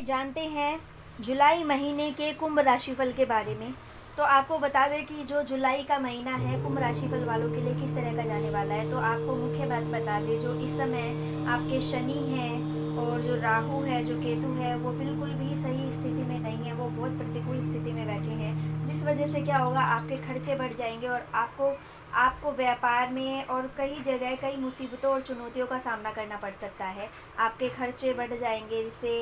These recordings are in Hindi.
जानते हैं जुलाई महीने के कुंभ राशिफल के बारे में। तो आपको बता दें कि जो जुलाई का महीना है कुंभ राशिफल वालों के लिए किस तरह का जाने वाला है। तो आपको मुख्य बात बता दें, जो इस समय आपके शनि हैं और जो राहु है, जो केतु है, वो बिल्कुल भी सही स्थिति में नहीं है, वो बहुत प्रतिकूल स्थिति में बैठे हैं। जिस वजह से क्या होगा, आपके खर्चे बढ़ जाएंगे और आपको व्यापार में और कई जगह कई मुसीबतों और चुनौतियों का सामना करना पड़ सकता है। आपके खर्चे बढ़ जाएंगे, जिससे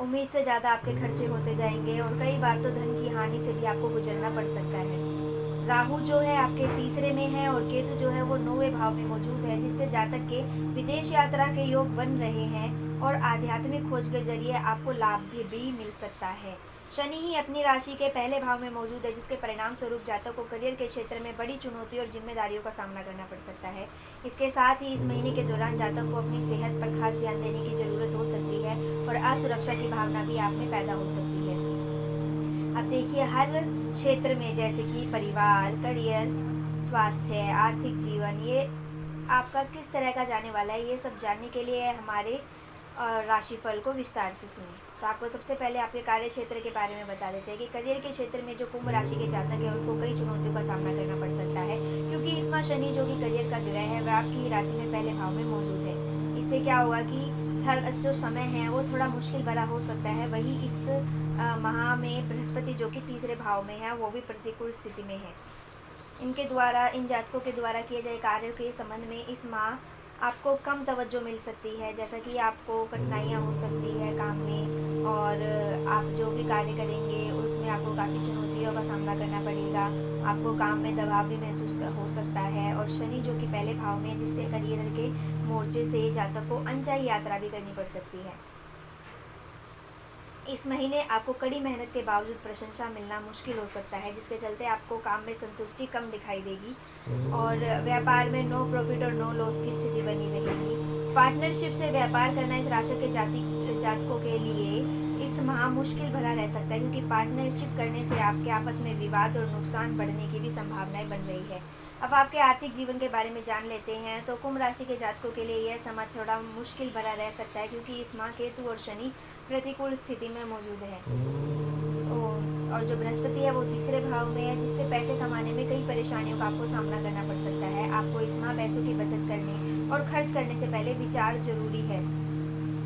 उम्मीद से ज़्यादा आपके खर्चे होते जाएंगे और कई बार तो धन की हानि से भी आपको गुजरना पड़ सकता है। राहु जो है आपके तीसरे में है और केतु जो है वो 9वें भाव में मौजूद है, जिससे जातक के विदेश यात्रा के योग बन रहे हैं और आध्यात्मिक खोज के जरिए आपको लाभ भी मिल सकता है। शनि ही अपनी राशि के पहले भाव में मौजूद है, जिसके परिणाम स्वरूप जातक को करियर के क्षेत्र में बड़ी चुनौती और जिम्मेदारियों का सामना करना पड़ सकता है। इसके साथ ही इस महीने के दौरान जातक को अपनी सेहत पर खास ध्यान देने की जरूरत हो सकती है और असुरक्षा की भावना भी आप में पैदा हो सकती है। अब देखिए, हर क्षेत्र में जैसे कि परिवार, करियर, स्वास्थ्य, आर्थिक जीवन, ये आपका किस तरह का जाने वाला है, ये सब जानने के लिए हमारे राशिफल को विस्तार से सुनिए। तो आपको सबसे पहले आपके कार्य क्षेत्र के बारे में बता देते हैं कि करियर के क्षेत्र में जो कुंभ राशि के जातक है उनको कई चुनौतियों का सामना करना पड़ सकता है, क्योंकि इस माह शनि जो कि करियर का ग्रह है वह आपकी राशि में पहले भाव में मौजूद है। इससे क्या होगा कि हर जो समय है वो थोड़ा मुश्किल भरा हो सकता है। वही इस माह में बृहस्पति जो कि तीसरे भाव में है वो भी प्रतिकूल स्थिति में है। इन जातकों के द्वारा किए गए कार्यों के संबंध में इस माह आपको कम तवज्जो मिल सकती है, जैसा कि आपको कठिनाइयाँ हो सकती है काम में, और आप जो भी कार्य करेंगे उसमें आपको काफ़ी चुनौतियों का सामना करना पड़ेगा। आपको काम में दबाव भी महसूस हो सकता है और शनि जो कि पहले भाव में है, जिससे करियर के मोर्चे से जातक को अनचाही यात्रा भी करनी पड़ सकती है। इस महीने आपको कड़ी मेहनत के बावजूद प्रशंसा मिलना मुश्किल हो सकता है, जिसके चलते आपको काम में संतुष्टि कम दिखाई देगी और व्यापार में नो प्रॉफिट और नो लॉस की स्थिति बनी रहेगी। पार्टनरशिप से व्यापार करना इस राशि के जातकों के लिए इस माह मुश्किल भरा रह सकता है, क्योंकि पार्टनरशिप करने से आपके आपस में विवाद और नुकसान बढ़ने की भी संभावनाएं बन रही है। अब आपके आर्थिक जीवन के बारे में जान लेते हैं। तो कुंभ राशि के जातकों के लिए यह समय थोड़ा मुश्किल भरा रह सकता है, क्योंकि इस माह केतु और शनि प्रतिकूल स्थिति में मौजूद है और जो बृहस्पति है वो तीसरे भाव में है, जिससे पैसे कमाने में कई परेशानियों का आपको सामना करना पड़ सकता है। आपको इस माह पैसों की बचत करने और खर्च करने से पहले विचार जरूरी है,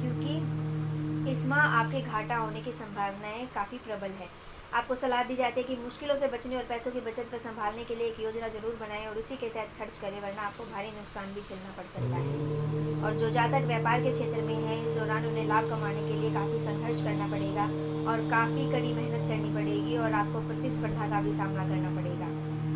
क्योंकि इस माह आपके घाटा होने की संभावनाएं काफ़ी प्रबल है। आपको सलाह दी जाती है कि मुश्किलों से बचने और पैसों की बचत पर संभालने के लिए एक योजना जरूर बनाएं और उसी के तहत खर्च करें, वरना आपको भारी नुकसान भी झेलना पड़ सकता है। और जो जातक व्यापार के क्षेत्र में है, इस दौरान उन्हें लाभ कमाने के लिए काफ़ी संघर्ष करना पड़ेगा और काफ़ी कड़ी मेहनत करनी पड़ेगी और आपको प्रतिस्पर्धा का भी सामना करना पड़ेगा।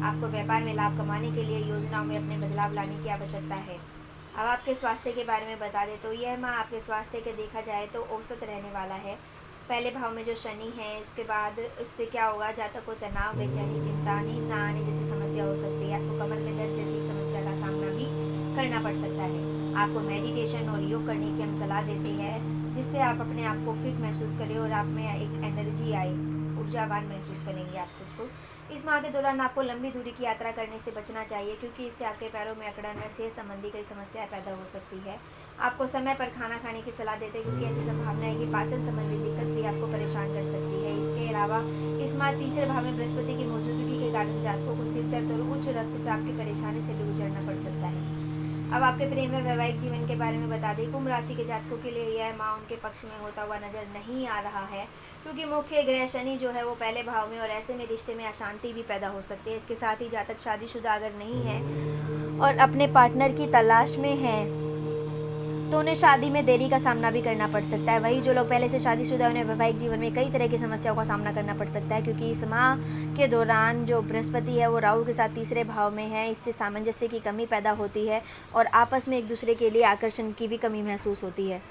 आपको व्यापार में लाभ कमाने के लिए योजनाओं में अपने बदलाव लाने की आवश्यकता है। अब आपके स्वास्थ्य के बारे में बता दें तो यह माह आपके स्वास्थ्य के देखा जाए तो औसत रहने वाला है। पहले भाव में जो शनि है, उसके बाद उससे क्या होगा, जातक को तनाव, बेचैनी, चिंता, नींद न आने जैसी समस्या हो सकती है। आपको कमर में दर्द जैसी समस्या का सामना भी करना पड़ सकता है। आपको मेडिटेशन और योग करने की हम सलाह देते हैं, जिससे आप अपने आप को फिट महसूस करें और आप में एक एनर्जी आए, ऊर्जावान महसूस करेंगे आप खुद को। इस माह के दौरान आपको लंबी दूरी की यात्रा करने से बचना चाहिए, क्योंकि इससे आपके पैरों में अकड़न और सेहत संबंधी कई समस्याएं पैदा हो सकती है। आपको समय पर खाना खाने की सलाह देते हैं, क्योंकि ऐसी संभावना है कि पाचन संबंधी दिक्कत भी आपको परेशान कर सकती है। इसके अलावा इस माह तीसरे भाव में बृहस्पति की मौजूदगी के कारण जातकों को सिर दर्द और उच्च रक्तचाप की परेशानी से भी गुजरना पड़ सकता है। अब आपके प्रेम और वैवाहिक जीवन के बारे में बता दें। कुंभ राशि के जातकों के लिए यह माह उनके पक्ष में होता हुआ नजर नहीं आ रहा है, क्योंकि मुख्य ग्रह शनि जो है वो पहले भाव में, और ऐसे में रिश्ते में अशांति भी पैदा हो सकती है। इसके साथ ही जातक शादीशुदा अगर नहीं है और अपने पार्टनर की तलाश में है तो उन्हें शादी में देरी का सामना भी करना पड़ सकता है। वही जो लोग पहले से शादीशुदा, उन्हें वैवाहिक जीवन में कई तरह की समस्याओं का सामना करना पड़ सकता है, क्योंकि इस माह के दौरान जो बृहस्पति है वो राहु के साथ तीसरे भाव में है। इससे सामंजस्य की कमी पैदा होती है और आपस में एक दूसरे के लिए आकर्षण की भी कमी महसूस होती है।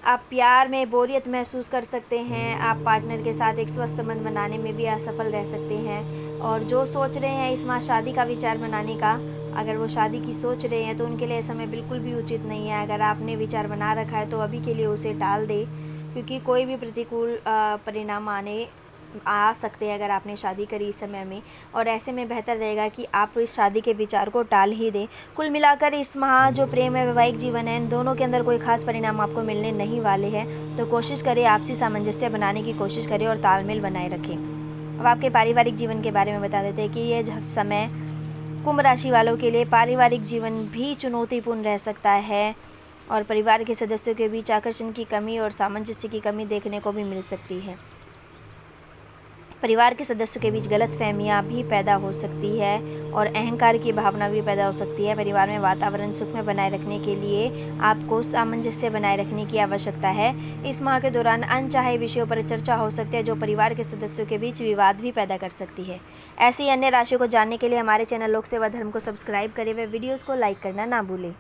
आप प्यार में बोरियत महसूस कर सकते हैं। आप पार्टनर के साथ एक स्वस्थ संबंध बनाने में भी असफल रह सकते हैं। और जो सोच रहे हैं इस माह शादी का विचार बनाने का, अगर वो शादी की सोच रहे हैं तो उनके लिए समय बिल्कुल भी उचित नहीं है। अगर आपने विचार बना रखा है तो अभी के लिए उसे टाल दें, क्योंकि कोई भी प्रतिकूल परिणाम आने आ सकते हैं अगर आपने शादी करी इस समय में, और ऐसे में बेहतर रहेगा कि आप इस शादी के विचार को टाल ही दें। कुल मिलाकर इस माह जो प्रेम है, वैवाहिक जीवन है, इन दोनों के अंदर कोई खास परिणाम आपको मिलने नहीं वाले हैं। तो कोशिश करें, आपसी सामंजस्य बनाने की कोशिश करें और तालमेल बनाए रखें। अब आपके पारिवारिक जीवन के बारे में बता देते हैं कि ये समय कुंभ राशि वालों के लिए पारिवारिक जीवन भी चुनौतीपूर्ण रह सकता है और परिवार के सदस्यों के बीच आकर्षण की कमी और सामंजस्य की कमी देखने को भी मिल सकती है। परिवार के सदस्यों के बीच गलतफहमियां भी पैदा हो सकती है और अहंकार की भावना भी पैदा हो सकती है। परिवार में वातावरण सुखमय बनाए रखने के लिए आपको सामंजस्य बनाए रखने की आवश्यकता है। इस माह के दौरान अनचाहे विषयों पर चर्चा हो सकती है जो परिवार के सदस्यों के बीच विवाद भी पैदा कर सकती है। ऐसी अन्य राशियों को जानने के लिए हमारे चैनल लोक सेवा धर्म को सब्सक्राइब करें व वीडियोज़ को लाइक करना ना भूलें।